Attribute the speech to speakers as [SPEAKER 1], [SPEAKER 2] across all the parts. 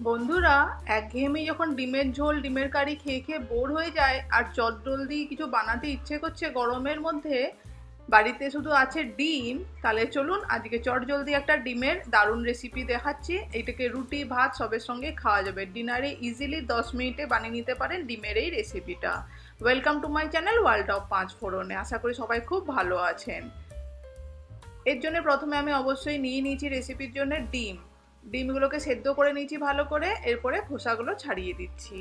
[SPEAKER 1] বন্ধুরা, একঘেয়েমি যখন ডিমের ঝোল ডিমের কারি খেয়ে খেয়ে বোর হয়ে যায় আর চটজলদি কিছু বানাতে ইচ্ছে করছে গরমের মধ্যে, বাড়িতে শুধু আছে ডিম, তাহলে চলুন আজকে চটজলদি একটা ডিমের দারুণ রেসিপি দেখাচ্ছি। এইটাকে রুটি ভাত সবের সঙ্গে খাওয়া যাবে। ডিনারে ইজিলি 10 মিনিটে বানিয়ে নিতে পারেন ডিমের এই রেসিপিটা। Welcome to my channel world of পাঁচ ফোড়নে। আশা করি সবাই খুব ভালো আছেন। এর জন্য প্রথমে আমি অবশ্যই নিয়ে নিয়েছি রেসিপির জন্য ডিম। ডিমগুলোকে সেদ্ধ করে নিয়েছি ভালো করে, এরপরে খোসাগুলো ছাড়িয়ে দিচ্ছি।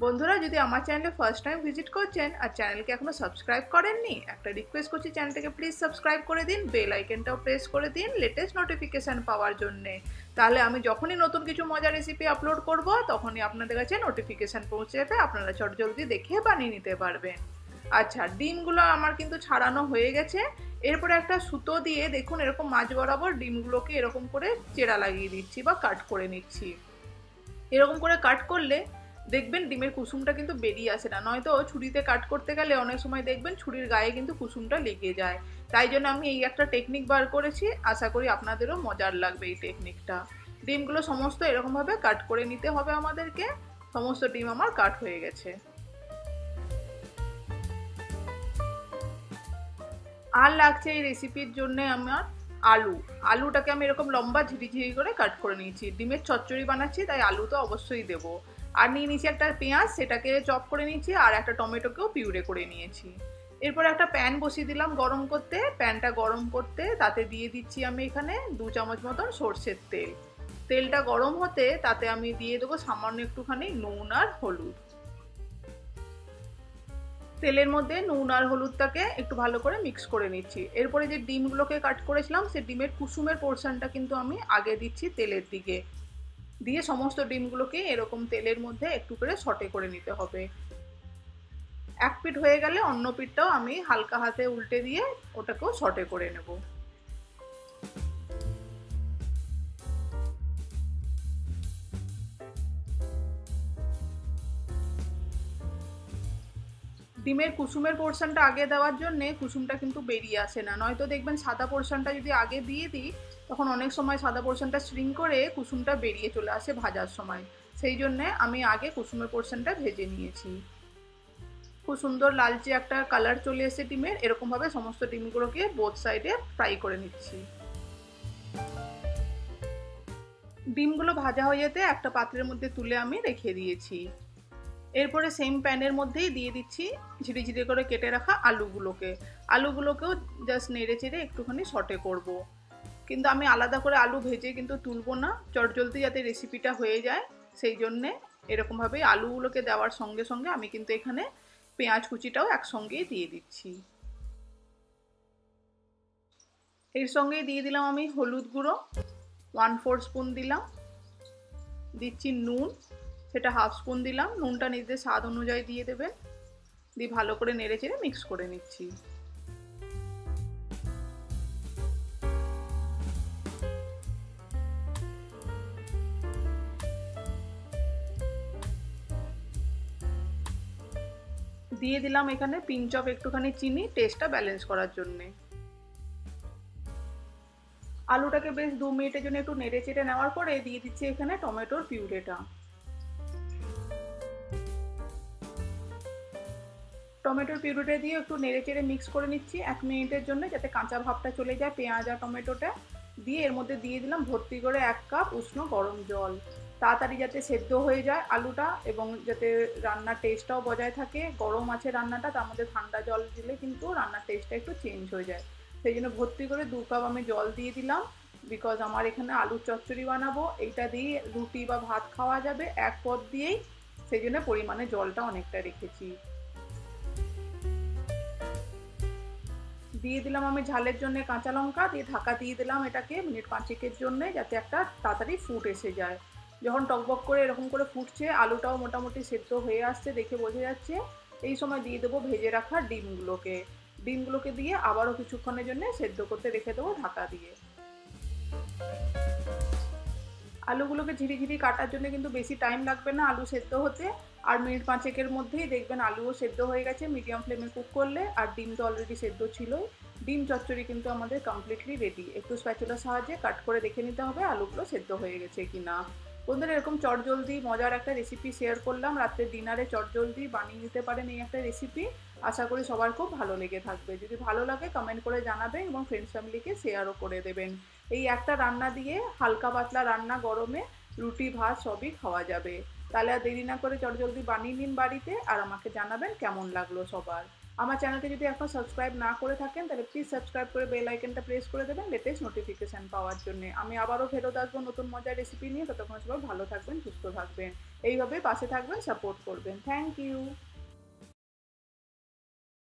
[SPEAKER 1] বন্ধুরা, যদি আমার চ্যানেলে ফার্স্ট টাইম ভিজিট করছেন আর চ্যানেলকে এখনো সাবস্ক্রাইব করেননি, একটা রিকোয়েস্ট করছি, চ্যানেলটাকে প্লিজ সাবস্ক্রাইব করে দিন, বেল আইকনটাও প্রেস করে দিন লেটেস্ট নোটিফিকেশান পাওয়ার জন্যে। তাহলে আমি যখনই নতুন কিছু মজার রেসিপি আপলোড করব তখনই আপনাদের কাছে নোটিফিকেশান পৌঁছে যাবে, আপনারা চটজলদি দেখে বানিয়ে নিতে পারবেন। আচ্ছা, ডিমগুলো আমার কিন্তু ছাড়ানো হয়ে গেছে। এরপরে একটা সুতো দিয়ে দেখুন এরকম মাঝ বরাবর ডিমগুলোকে এরকম করে চেরা লাগিয়ে দিচ্ছি বা কাট করে নিচ্ছি। এরকম করে কাট করলে দেখবেন ডিমের কুসুমটা কিন্তু বেরিয়ে আসে না, নয়তো ছুরিতে কাট করতে গেলে অনেক সময় দেখবেন ছুরির গায়ে কিন্তু কুসুমটা লেগে যায়। তাই জন্য আমি এই একটা টেকনিক বার করেছি, আশা করি আপনাদেরও মজার লাগবে এই টেকনিকটা। ডিমগুলো সমস্ত এরকমভাবে কাট করে নিতে হবে আমাদেরকে। সমস্ত ডিম আমার কাট হয়ে গেছে। আর লাগছে এই রেসিপির জন্য আমার আলু। আলুটাকে আমি এরকম লম্বা ঝিরিঝিরি করে কাট করে নিয়েছি, ডিমের চচ্চড়ি বানাচ্ছি তাই আলু তো অবশ্যই দেবো। আর নিয়ে নিয়েছি একটা পেঁয়াজ, সেটাকে চপ করে নিয়েছি, আর একটা টমেটোকেও পিউরে করে নিয়েছি। এরপর একটা প্যান বসিয়ে দিলাম গরম করতে। প্যানটা গরম করতে তাতে দিয়ে দিচ্ছি আমি এখানে 2 চামচ মতন সর্ষের তেল। তেলটা গরম হতে তাতে আমি দিয়ে দেবো সামান্য একটুখানি নুন আর হলুদ। তেলের মধ্যে নুন আর হলুদটাকে একটু ভালো করে মিক্স করে নিচ্ছি। এরপরে যে ডিমগুলোকে কাট করেছিলাম সেই ডিমের কুসুমের পোর্শনটা কিন্তু আমি আগে দিচ্ছি তেলের দিকে। দিয়ে সমস্ত ডিমগুলোকে এরকম তেলের মধ্যে একটু করে সটে করে নিতে হবে। এক পিঠ হয়ে গেলে অন্য পিঠটাও আমি হালকা হাতে উল্টে দিয়ে ওটাকেও সটে করে নেব। ডিমের কুসুমের পোর্শনটা আগে দেওয়ার জন্যে কুসুমটা কিন্তু বেরিয়ে আসে না, নয়তো দেখবেন সাদা পোর্শনটা যদি আগে দিয়ে দিই তখন অনেক সময় সাদা পোর্শনটা স্ট্রিং করে কুসুমটা বেরিয়ে চলে আসে ভাজার সময়। সেই জন্যে আমি আগে কুসুমের পোর্শনটা ভেজে নিয়েছি। খুব সুন্দর লালচে একটা কালার চলে এসে ডিমের, এরকমভাবে সমস্ত ডিমগুলোকে বোথ সাইডে ফ্রাই করে নিচ্ছি। ডিমগুলো ভাজা হয়ে যেতে একটা পাত্রের মধ্যে তুলে আমি রেখে দিয়েছি। এরপরে সেম প্যানের মধ্যেই দিয়ে দিচ্ছি ঝিরি ঝিরি করে কেটে রাখা আলুগুলোকেও জাস্ট নেড়ে চেড়ে একটুখানি সটে করব। কিন্তু আমি আলাদা করে আলু ভেজে কিন্তু তুলবো না, চটজলদি যাতে রেসিপিটা হয়ে যায় সেই জন্যে এরকমভাবে আলুগুলোকে দেওয়ার সঙ্গে সঙ্গে আমি কিন্তু এখানে পেঁয়াজ কুচিটাও একসঙ্গেই দিয়ে দিচ্ছি। এর সঙ্গেই দিয়ে দিলাম আমি হলুদ গুঁড়ো 1/4 স্পুন দিলাম, দিচ্ছি নুন, সেটা 1/2 স্পুন দিলাম। নুনটা নিজেদের স্বাদ অনুযায়ী দিয়ে দেবেন। দিয়ে ভালো করে নেড়ে চেড়ে মিক্স করে নিচ্ছি। দিয়ে দিলাম এখানে পিঞ্চ অফ একটুখানি চিনি টেস্টটা ব্যালেন্স করার জন্যে। আলুটাকে বেশ 2 মিনিটের জন্য একটু নেড়ে চেড়ে নেওয়ার পরে দিয়ে দিচ্ছি এখানে টমেটোর পিউরেটা। টমেটোর পিউরিটা দিয়ে একটু নেড়ে চেড়ে মিক্স করে নিচ্ছি 1 মিনিটের জন্য, যাতে কাঁচা ভাবটা চলে যায় পেঁয়াজ আর টমেটোটা। দিয়ে এর মধ্যে দিয়ে দিলাম ভর্তি করে 1 কাপ উষ্ণ গরম জল, তাড়াতাড়ি যাতে সেদ্ধ হয়ে যায় আলুটা এবং যাতে রান্নার টেস্টটাও বজায় থাকে। গরম আছে রান্নাটা, তার মধ্যে ঠান্ডা জল দিলে কিন্তু রান্নার টেস্টটা একটু চেঞ্জ হয়ে যায়। সেই জন্য ভর্তি করে 2 কাপ আমি জল দিয়ে দিলাম, বিকজ আমার এখানে আলুর চচ্চড়ি বানাবো, এইটা দিয়ে রুটি বা ভাত খাওয়া যাবে এক পদ দিয়েই, সেই জন্য পরিমাণে জলটা অনেকটা রেখেছি। দিয়ে দিলাম আমি ঝালের জন্য কাঁচা লঙ্কা, দিয়ে ঢাকা দিয়ে দিলাম এটাকে মিনিট 5-এর জন্য, যাতে একটা তাড়াতাড়ি ফুট এসে যায়। যখন টকবক করে এরকম করে ফুটছে, আলুটাও মোটামুটি সেদ্ধ হয়ে আসছে দেখে বোঝা যাচ্ছে, এই সময় দিয়ে দেবো ভেজে রাখা ডিমগুলোকে দিয়ে আবারও কিছুক্ষণের জন্য সেদ্ধ করতে রেখে দেবো ঢাকা দিয়ে। আলুগুলোকে ঝিরি ঝিরি কাটার জন্য কিন্তু বেশি টাইম লাগবে না আলু সেদ্ধ হতে, আর মিনিট 5-এর মধ্যেই দেখবেন আলুও সেদ্ধ হয়ে গেছে মিডিয়াম ফ্লেমে কুক করলে। আর ডিম তো অলরেডি সেদ্ধ ছিলই। ডিম চচ্চড়ি কিন্তু আমাদের কমপ্লিটলি রেডি। একটু স্প্যাচুলার সাহায্যে কাট করে দেখে নিতে হবে আলুগুলো সেদ্ধ হয়ে গেছে কিনা। বন্ধুরা এরকম চটজলদি মজার একটা রেসিপি শেয়ার করলাম, রাত্রে ডিনারে চটজলদি বানিয়ে নিতে পারেন এই একটা রেসিপি। আশা করি সবার খুব ভালো লেগে থাকবে। যদি ভালো লাগে কমেন্ট করে জানাবেন এবং ফ্রেন্ডস ফ্যামিলিকে শেয়ারও করে দেবেন। এই একটা রান্না দিয়ে হালকা পাতলা রান্না গরমে রুটি ভাত সবই খাওয়া যাবে। তাহলে আর দেরি না করে চটজলদি বানিয়ে নিন বাড়িতে, আর আমাকে জানাবেন কেমন লাগলো সবার। আমার চ্যানেলকে যদি এখন সাবস্ক্রাইব না করে থাকেন তাহলে প্লিজ সাবস্ক্রাইব করে বেল আইকনটা প্রেস করে দেবেন লেটেস্ট নোটিফিকেশান পাওয়ার জন্য। আমি আবারও ফেরত আসবো নতুন মজার রেসিপি নিয়ে। ততক্ষণ সবাই ভালো থাকবেন, সুস্থ থাকবেন, এইভাবে পাশে থাকবেন, সাপোর্ট করবেন। Thank you.